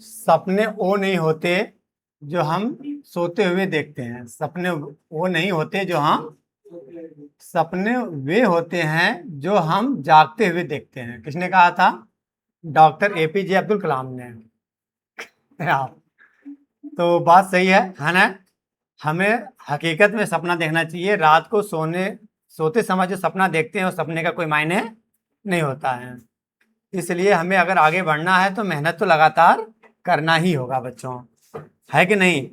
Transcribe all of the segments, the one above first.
सपने वो नहीं होते जो हम सोते हुए देखते हैं। सपने वो नहीं होते जो हम सपने वे होते हैं जो हम जागते हुए देखते हैं। किसने कहा था? डॉक्टर एपीजे अब्दुल कलाम ने। आप तो बात सही है ना? हमें हकीकत में सपना देखना चाहिए। रात को सोते समय जो सपना देखते हैं उस सपने का कोई मायने नहीं होता है। इसलिए हमें अगर आगे बढ़ना है तो मेहनत तो लगातार करना ही होगा बच्चों, है कि नहीं?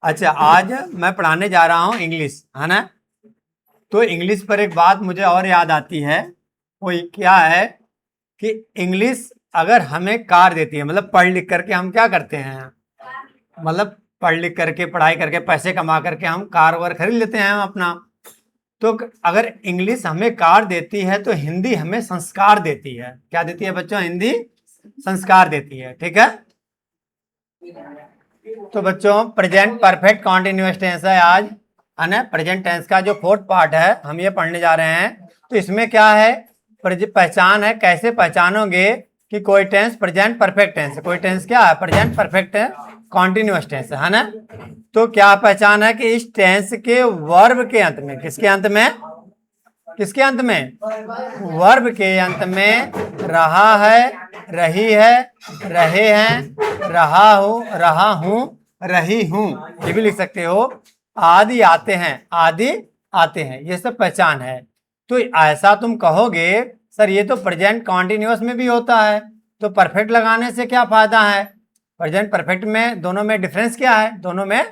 अच्छा, आज मैं पढ़ाने जा रहा हूँ इंग्लिश, है ना? तो इंग्लिश पर एक बात मुझे और याद आती है। वो क्या है कि इंग्लिश अगर हमें कार देती है, मतलब पढ़ लिख करके हम क्या करते हैं, मतलब पढ़ लिख करके पढ़ाई करके पैसे कमा करके हम कार वार खरीद लेते हैं हम अपना। तो अगर इंग्लिश हमें कार देती है तो हिंदी हमें संस्कार देती है। क्या देती है बच्चों? हिंदी संस्कार देती है। ठीक है? तो बच्चों प्रेजेंट परफेक्ट कॉन्टिन्यूअस टेंस है आज, है ना? प्रेजेंट टेंस का जो फोर्थ पार्ट है हम ये पढ़ने जा रहे हैं। तो इसमें क्या है, पहचान है। कैसे पहचानोगे कि कोई टेंस प्रेजेंट परफेक्ट टेंस है, कोई टेंस क्या है, प्रेजेंट परफेक्ट है, कॉन्टिन्यूअस टेंस है ना? तो क्या पहचान है कि इस टेंस के वर्ब के अंत में, किसके अंत में, किसके अंत में, वर्ब के अंत में रहा है, रही है, रहे हैं, रहा हूं, रही हूं, ये भी लिख सकते हो। आदि आते हैं, आदि आते हैं, ये सब पहचान है। तो ऐसा तुम कहोगे सर ये तो प्रेजेंट कॉन्टिन्यूअस में भी होता है, तो परफेक्ट लगाने से क्या फायदा है? प्रेजेंट परफेक्ट में दोनों में डिफरेंस क्या है? दोनों में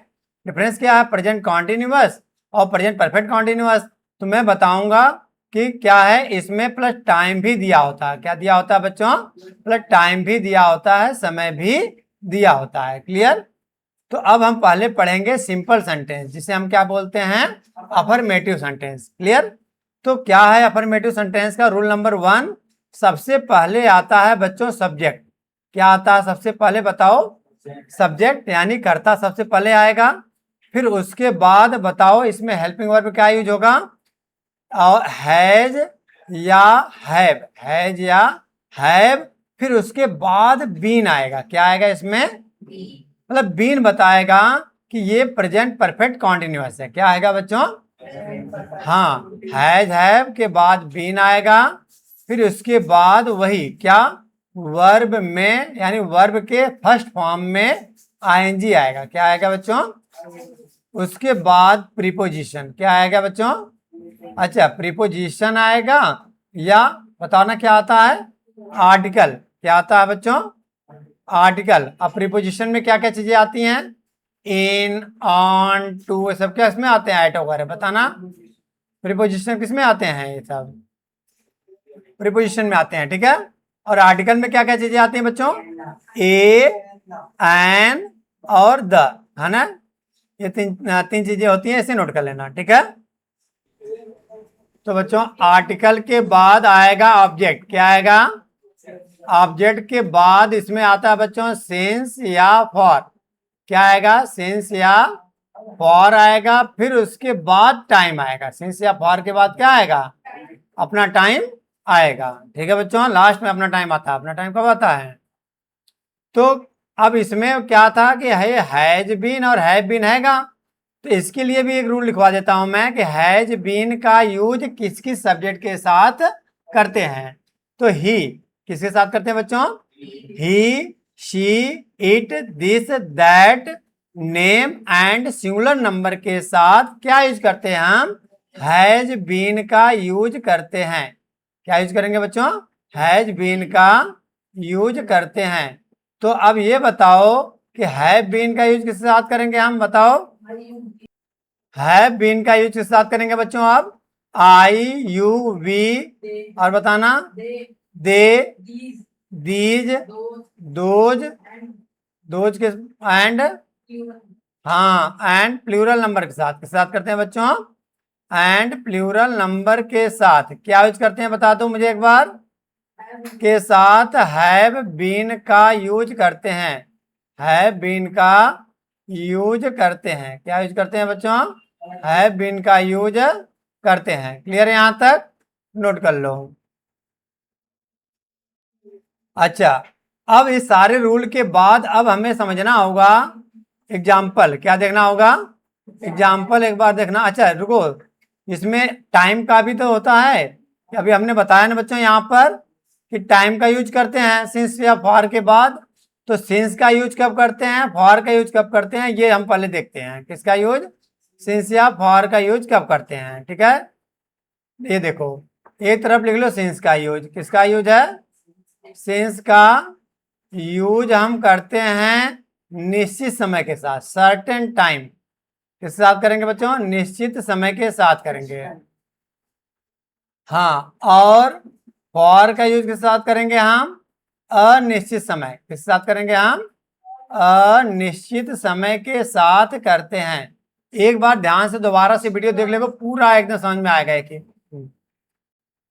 डिफरेंस क्या है? प्रेजेंट कॉन्टिन्यूअस और प्रेजेंट परफेक्ट कॉन्टिन्यूअस। तो मैं बताऊंगा कि क्या है, इसमें प्लस टाइम भी दिया होता है। क्या दिया होता है बच्चों? प्लस टाइम भी दिया होता है, समय भी दिया होता है। क्लियर? तो अब हम पहले पढ़ेंगे सिंपल सेंटेंस, जिसे हम क्या बोलते हैं, अफर्मेटिव सेंटेंस। क्लियर? तो क्या है अफर्मेटिव सेंटेंस का रूल नंबर 1? सबसे पहले आता है बच्चों सब्जेक्ट। क्या आता है सबसे पहले बताओ? सब्जेक्ट यानी कर्ता सबसे पहले आएगा। फिर उसके बाद बताओ इसमें हेल्पिंग वर्ब क्या यूज होगा? और हैज या हैव, हैज या हैव। फिर उसके बाद बीन आएगा। क्या आएगा इसमें? मतलब बीन बताएगा कि ये प्रेजेंट परफेक्ट कॉन्टिन्यूअस है। क्या आएगा बच्चों? हाँ, हैज हैव के बाद बीन आएगा। फिर उसके बाद वही क्या, वर्ब में यानी वर्ब के फर्स्ट फॉर्म में आईएनजी आएगा। क्या आएगा बच्चों? उसके बाद प्रीपोजिशन। क्या आएगा बच्चों? अच्छा, प्रीपोजिशन आएगा, या बताना क्या आता है, आर्टिकल। क्या आता है बच्चों? आर्टिकल। अब प्रीपोजिशन में क्या क्या चीजें आती हैं? इन, ऑन, टू, सब क्या इसमें आते हैं? एट वगैरह बताना। प्रीपोजिशन किस में आते हैं? ये सब प्रीपोजिशन में आते हैं। ठीक है? और आर्टिकल में क्या क्या चीजें आती हैं बच्चों? ए, एन और द, है ना? ये तीन तीन चीजें होती हैं, इसे नोट कर लेना। ठीक है? तो बच्चों आर्टिकल के बाद आएगा ऑब्जेक्ट। क्या आएगा? ऑब्जेक्ट के बाद इसमें आता है बच्चों सिंस या फॉर। क्या आएगा? सिंस या फॉर आएगा। फिर उसके बाद टाइम आएगा। सिंस या फॉर के बाद क्या आएगा? अपना टाइम आएगा। ठीक है बच्चों? लास्ट में अपना टाइम आता है। अपना टाइम कब आता है? तो अब इसमें क्या था कि है हैज बीन और हैव बीन हैगा। तो इसके लिए भी एक रूल लिखवा देता हूं मैं कि हैज बीन का यूज किस किस सब्जेक्ट के साथ करते हैं। तो ही किसके साथ करते हैं बच्चों? He, she, it, this, that, name and singular number के साथ क्या यूज करते हैं हम? हैज बीन का यूज करते हैं। क्या यूज करेंगे बच्चों? हैज बीन का यूज करते हैं। तो अब ये बताओ कि हैव बीन का यूज किसके साथ करेंगे हम? बताओ। हैव बीन का यूज किसके साथ करेंगे बच्चों? आप आई, यू, वी, और बताना दे, दीज, दोज, दोज के एंड, हाँ एंड प्लूरल नंबर के साथ। किसके साथ करते हैं बच्चों? एंड प्लूरल नंबर के साथ। क्या यूज करते हैं बता दो मुझे एक बार? के साथ हैव बीन का यूज करते हैं। हैव बीन का यूज करते हैं। क्या यूज करते हैं बच्चों? हैव बीन का यूज करते हैं। क्लियर? यहां तक नोट कर लो। अच्छा, अब इस सारे रूल के बाद अब हमें समझना होगा एग्जाम्पल। क्या देखना होगा? एग्जाम्पल एक बार देखना। अच्छा रुको, इसमें टाइम का भी तो होता है। अभी हमने बताया ना बच्चों यहाँ पर कि टाइम का यूज करते हैं सिंस या फॉर के बाद। तो सिंस का यूज कब करते हैं, फॉर का यूज कब करते हैं, ये हम पहले देखते हैं। किसका यूज? सिंस या फॉर का यूज कब करते हैं। ठीक है, ये देखो एक तरफ लिख लो सिंस का यूज। किसका यूज है? सिंस का यूज हम करते हैं निश्चित समय के साथ, सर्टेन टाइम। किसके साथ करेंगे बच्चों? निश्चित समय के साथ करेंगे। हाँ, और फॉर का यूज किसके साथ करेंगे हम? अनिश्चित समय। किसके साथ करेंगे हम? अनिश्चित समय के साथ करते हैं। एक बार ध्यान से दोबारा से वीडियो देख लेगा, पूरा एकदम समझ में आएगा कि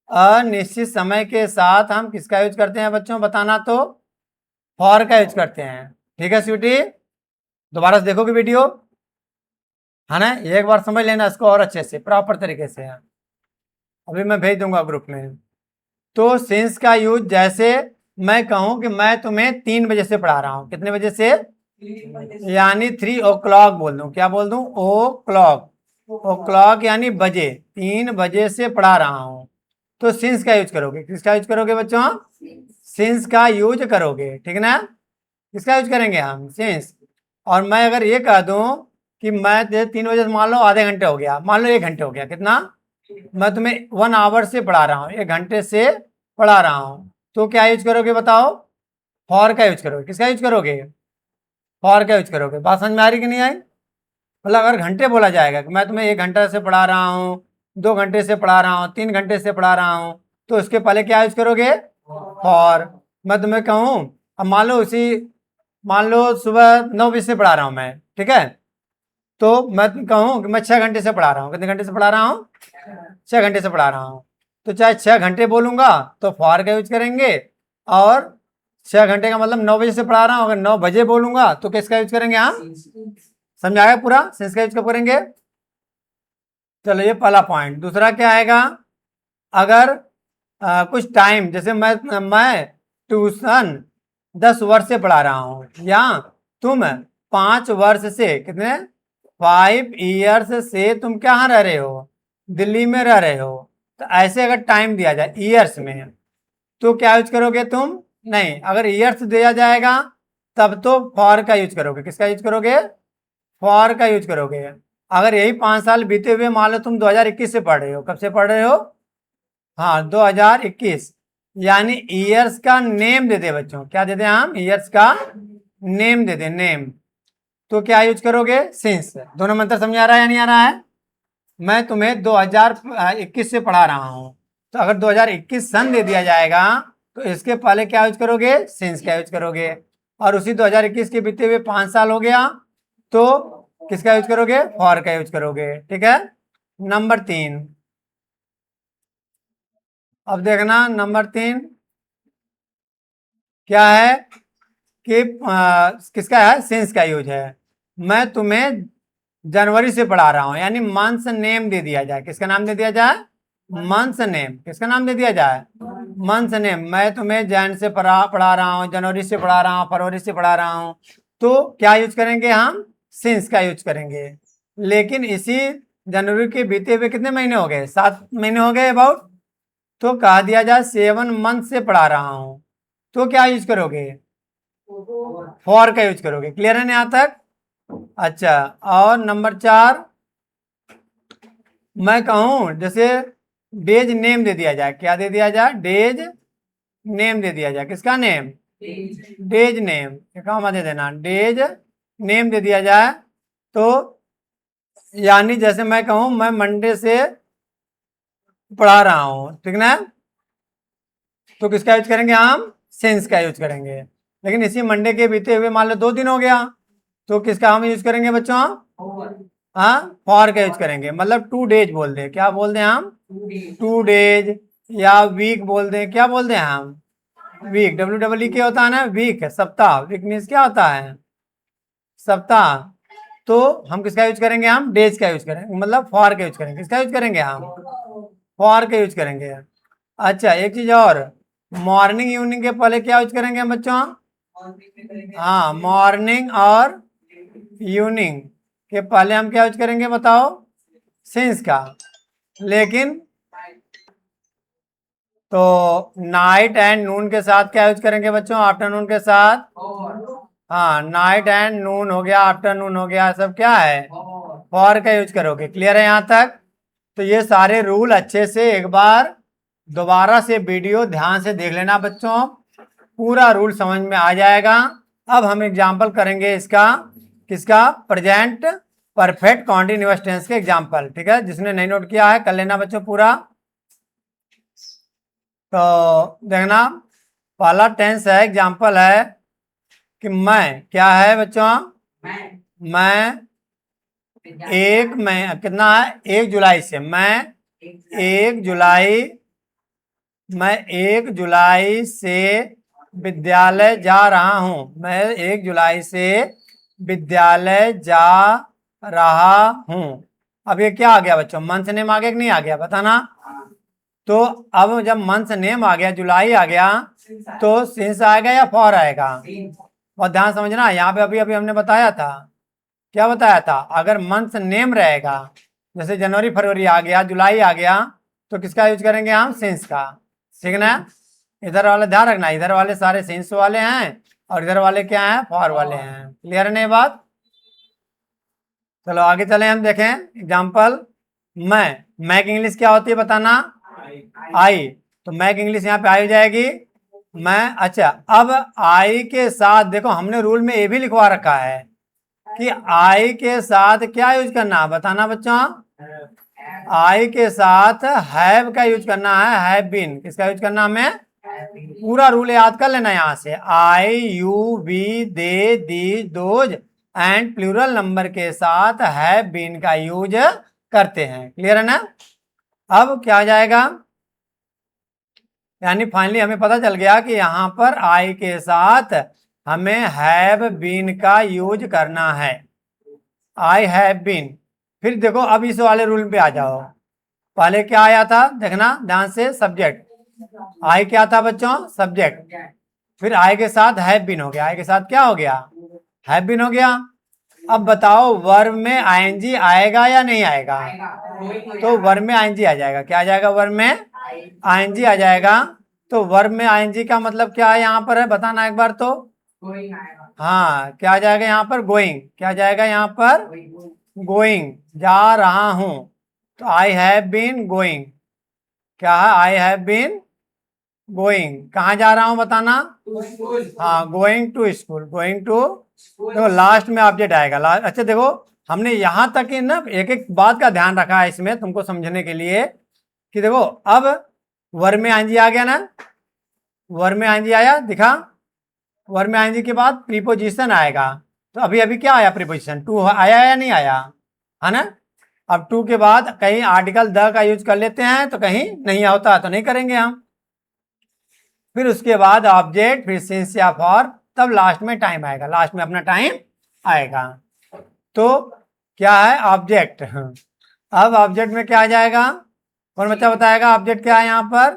अनिश्चित समय के साथ हम किसका यूज करते हैं बच्चों, बताना तो फॉर का यूज करते हैं। ठीक है स्वीटी, दोबारा से देखोगे वीडियो, है ना? एक बार समझ लेना इसको और अच्छे से, प्रॉपर तरीके से। अभी मैं भेज दूंगा ग्रुप में। तो सिंस का यूज, जैसे मैं कहूं कि मैं तुम्हें 3 बजे से पढ़ा रहा हूं। कितने बजे से? यानी 3 o'clock बोल दूं। क्या बोल दूं? ओ क्लॉक। ओ क्लॉक यानी बजे, 3 बजे से पढ़ा रहा हूं। तो सिंस का यूज करोगे। किसका यूज करोगे बच्चों? सिंस का यूज करोगे। ठीक ना? किसका यूज करेंगे हम? सिंस। और मैं अगर ये कह दूं कि मैं 3 बजे से, मान लो आधे घंटे हो गया, मान लो 1 घंटे हो गया, कितना? मैं तुम्हें 1 आवर से पढ़ा रहा हूँ, 1 घंटे से पढ़ा रहा हूँ। तो क्या यूज करोगे बताओ? फॉर का यूज करोगे। किसका यूज करोगे? फॉर का यूज करोगे। बात समझ में आ रही कि नहीं आई? मतलब अगर घंटे बोला जाएगा कि मैं तुम्हें 1 घंटे से पढ़ा रहा हूँ, 2 घंटे से पढ़ा रहा हूँ, 3 घंटे से पढ़ा रहा हूँ, तो उसके पहले क्या यूज करोगे? फॉर। मैं तुम्हें कहूँ, अब मान लो सुबह 9 बजे से पढ़ा रहा हूँ मैं, ठीक है? तो मैं कहूँ कि मैं 6 घंटे से पढ़ा रहा हूँ। कितने घंटे से पढ़ा रहा हूँ? 6 घंटे से पढ़ा रहा हूँ। तो चाहे 6 घंटे बोलूंगा तो फॉर का यूज करेंगे, और 6 घंटे का मतलब 9 बजे से पढ़ा रहा हूँ, अगर 9 बजे बोलूंगा तो किसका यूज करेंगे हम? समझाया पूरा? सिंस का यूज कब करेंगे? चलो ये पहला पॉइंट। दूसरा क्या आएगा? अगर कुछ टाइम, जैसे मैं ट्यूशन 10 वर्ष से पढ़ा रहा हूँ, या तुम 5 वर्ष से, कितने? 5 years से तुम कहाँ रह रहे हो? दिल्ली में रह रहे हो। तो ऐसे अगर टाइम दिया जाए ईयर्स में, तो क्या यूज करोगे तुम? नहीं, अगर ईयर्स दिया जाएगा तब तो फॉर का यूज करोगे। किसका यूज करोगे? फॉर का यूज करोगे। अगर यही 5 साल बीते हुए, मान लो तुम 2021 से पढ़ रहे हो, कब से पढ़ रहे हो? हाँ 2021, यानी ईयर्स का नेम दे दे बच्चों। क्या दे दे हम? ईयर्स का नेम दे दे, नेम। तो क्या यूज करोगे? सिंस। दोनों में अंतर समझ आ रहा है या नहीं आ रहा है? मैं तुम्हें 2021 से पढ़ा रहा हूं, तो अगर 2021 सन दे दिया जाएगा तो इसके पहले क्या यूज करोगे? सिंस का यूज करोगे। और उसी 2021 के बीते हुए 5 साल हो गया, तो किसका यूज करोगे? फॉर का यूज करोगे। ठीक है। नंबर 3, अब देखना नंबर 3 क्या है कि किसका है? सिंस का यूज है। मैं तुम्हें जनवरी से पढ़ा रहा हूं, यानी मंथ्स नेम दे दिया जाए। किसका नाम दे दिया जाए? Months name. किसका नाम दे दिया जाए? Months name. मैं तुम्हें जैन से पढ़ा रहा हूँ, जनवरी से पढ़ा रहा हूँ, फरवरी से पढ़ा रहा हूँ, तो क्या यूज करेंगे हम? सिंस का यूज करेंगे। लेकिन इसी जनवरी के बीते हुए कितने महीने हो गए? 7 महीने हो गए अबाउट। तो कहा दिया जाए 7 मंथ से पढ़ा रहा हूं, तो क्या यूज करोगे? फॉर का यूज करोगे। क्लियर है यहाँ तक? अच्छा, और नंबर 4, मैं कहूं जैसे डेज नेम दे दिया जाए। क्या दे दिया जाए? डेज नेम दे दिया जाए। किसका नेम? Days name. कॉमा दे देना, डेज नेम दे दिया जाए। तो यानी जैसे मैं कहूं मैं मंडे से पढ़ा रहा हूं, ठीक ना? तो किसका यूज करेंगे हम? सिंस का यूज करेंगे। लेकिन इसी मंडे के बीते हुए मान लो 2 दिन हो गया, तो किसका हम यूज करेंगे बच्चों? हाँ, फॉर का यूज करेंगे। मतलब 2 डेज बोल दे। क्या बोल दे हम? 2 डेज। या वीक बोल दे। क्या बोल दे हम? वीक। WEE क्या होता है ना? वीक है, सप्ताह। वीक मीन्स क्या होता है? सप्ताह। तो हम किसका यूज करेंगे? हम डेज का यूज करेंगे, मतलब फॉर का यूज करेंगे। किसका यूज करेंगे हम? फॉर का यूज करेंगे। अच्छा, एक चीज और, मॉर्निंग इवनिंग के पहले क्या यूज करेंगे हम बच्चों? हाँ, मॉर्निंग और इवनिंग के पहले हम क्या यूज करेंगे बताओ, सिंस का। लेकिन तो नाइट एंड नून के साथ क्या यूज करेंगे बच्चों, आफ्टरनून के साथ। हाँ, नाइट एंड नून हो गया, आफ्टरनून हो गया, सब क्या है, फॉर का यूज करोगे। क्लियर है यहाँ तक? तो ये सारे रूल अच्छे से एक बार दोबारा से वीडियो ध्यान से देख लेना बच्चों, पूरा रूल समझ में आ जाएगा। अब हम एग्जाम्पल करेंगे इसका, किसका, प्रेजेंट परफेक्ट कॉन्टिन्यूअस टेंस के एग्जाम्पल। ठीक है, जिसने नहीं नोट किया है कर लेना बच्चों पूरा। तो देखना, पहला टेंस है, एग्जाम्पल है कि मैं, क्या है बच्चों, मैं कितना है, 1 जुलाई से, एक जुलाई मैं 1 जुलाई से विद्यालय जा रहा हूं। मैं 1 जुलाई से विद्यालय जा रहा हूं। अब ये क्या आ गया बच्चों, मंथ नेम आ गया कि नहीं आ गया, बताना। तो अब जब मंथ नेम आ गया, जुलाई आ गया, तो सिंस आएगा या फॉर आएगा। और ध्यान समझना, यहाँ पे अभी अभी हमने बताया था, क्या बताया था, अगर मंथ नेम रहेगा, जैसे जनवरी फरवरी आ गया, जुलाई आ गया, तो किसका यूज करेंगे हम, सिंस का। ठीक ना, इधर वाले ध्यान रखना, इधर वाले सारे सिंस वाले हैं और इधर वाले क्या हैं, फॉर वाले हैं। क्लियर है नहीं बात? चलो आगे चले, हम देखें एग्जाम्पल। मैं की इंग्लिश क्या होती है बताना, आई। तो मैं की इंग्लिश यहाँ पे आई हो जाएगी, मैं। अच्छा, अब आई के साथ देखो, हमने रूल में ये भी लिखवा रखा है कि आई के साथ क्या यूज करना है, बताना बच्चों। आई के साथ हैव का यूज करना है, हैव बीन किसका यूज करना हमें, पूरा रूल याद कर लेना यहाँ से। I, you, we, they, these, those and plural number के साथ हैव बीन का यूज करते हैं। क्लियर है ना? अब क्या आ जाएगा, यानी फाइनली हमें पता चल गया कि यहाँ पर आई के साथ हमें हैव बीन का यूज करना है, आई हैव बीन। फिर देखो, अब इस वाले रूल पे आ जाओ। पहले क्या आया था, देखना ध्यान से, सब्जेक्ट। आई क्या था बच्चों, सब्जेक्ट। फिर आई के साथ हैव बीन हो गया, आई के साथ क्या हो गया, हैव बीन हो गया। अब बताओ वर्ब में आईएनजी आएगा या नहीं आएगा, तो वर्ब में आईएनजी आ जाएगा। क्या आ जाएगा, वर्ब में आईएनजी आ जाएगा। तो वर्ब में आईएनजी का मतलब क्या है यहाँ पर है, बताना एक बार तो। हाँ, क्या आ जाएगा यहाँ पर, गोइंग। क्या आ जाएगा यहाँ पर, गोइंग, जा रहा हूं। तो आई हैव बीन गोइंग, क्या है, आई हैव बीन गोइंग, कहाँ जा रहा हूं बताना। हाँ, going to school, going to. देखो लास्ट में ऑब्जेक्ट आएगा, लास्ट। अच्छा देखो, हमने यहाँ तक ही ना एक एक बात का ध्यान रखा है इसमें तुमको समझने के लिए, कि देखो अब वर्ब में आईएनजी आ गया ना, वर्ब में आईएनजी आया, दिखा। वर्ब में आईएनजी के बाद प्रीपोजिशन आएगा। तो अभी अभी क्या आया, प्रीपोजिशन टू आया या नहीं आया, है ना। अब टू के बाद कहीं आर्टिकल द का यूज कर लेते हैं, तो कहीं नहीं होता तो नहीं करेंगे हम। फिर उसके बाद ऑब्जेक्ट, फिर सिंस या फॉर, तब लास्ट में टाइम आएगा, लास्ट में अपना टाइम आएगा। तो क्या है, ऑब्जेक्ट। अब ऑब्जेक्ट में क्या आ जाएगा, कौन बच्चा बताएगा, ऑब्जेक्ट क्या है यहाँ पर,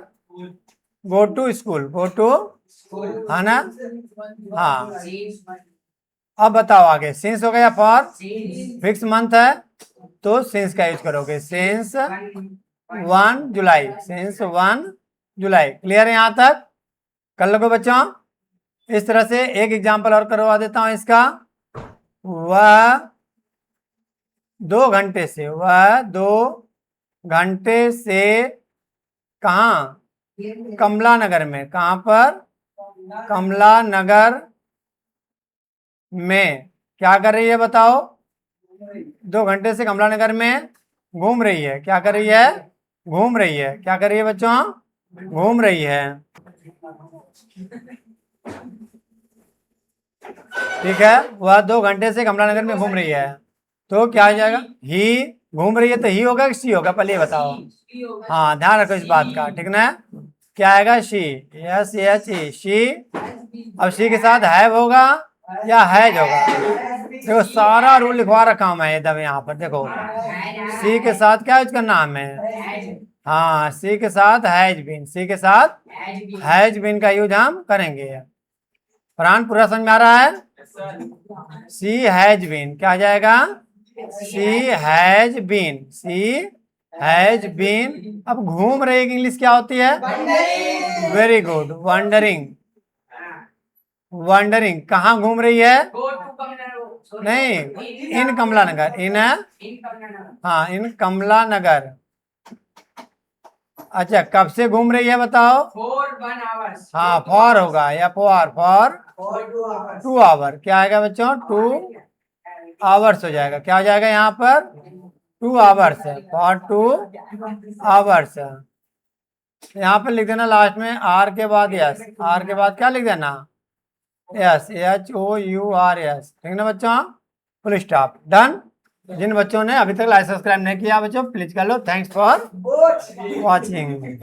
go to school, go to, है ना। हाँ, अब बताओ आगे, सिंस हो गया, फॉर फिक्स मंथ है, तो सिंस का यूज करोगे, सिंस 1 जुलाई, सिंस 1 जुलाई। क्लियर है यहाँ तक, कर लोगे बच्चों। इस तरह से एक एग्जांपल और करवा देता हूं इसका। वह 2 घंटे से, वह 2 घंटे से कहा, कमला नगर में, कहां पर, कमला नगर में क्या कर रही है बताओ, 2 घंटे से कमला नगर में घूम रही है। क्या कर रही है, घूम रही है। क्या कर रही है बच्चों, घूम रही है। ठीक है, वह 2 घंटे से कमला नगर में घूम रही है, तो क्या आ जाएगा, ही। घूम रही है तो ही होगा कि सी होगा, पहले ये बताओ। हाँ, ध्यान रखो इस बात का, ठीक ना। क्या आएगा, शी, यस यस शी। अब शी के साथ हैव होगा या हैज होगा, देखो सारा रूल लिखवा रखा हूं मैं एकदम यहाँ पर। देखो सी के साथ क्या यूज करना हमें, हाँ, सी के साथ हैज बीन, सी के साथ हैज बीन का यूज हम करेंगे। फरहान पूरा समझ में आ रहा है? शी हैज बीन, क्या आ जाएगा? She has been, she has been. अब घूम रही की इंग्लिश क्या होती है? Very good, wondering. वंडरिंग कहाँ घूम रही है? नहीं, इन कमला नगर, इन हाँ इन कमला नगर। अच्छा, कब से घूम रही है बताओ? हाँ, फॉर होगा या फॉर 2 आवर। क्या आएगा बच्चों? 2 आवर्स हो जाएगा। क्या हो जाएगा यहाँ पर? 2 आवर्स, फॉर 2 आवर्स। यहाँ पर लिख देना लास्ट में आर के बाद यस, आर के बाद क्या लिख देना? यस, HOUR, ठीक ना बच्चों? Full stop, done. जिन बच्चों ने अभी तक लाइक सब्सक्राइब नहीं किया बच्चों, प्लीज कर लो। Thanks for watching.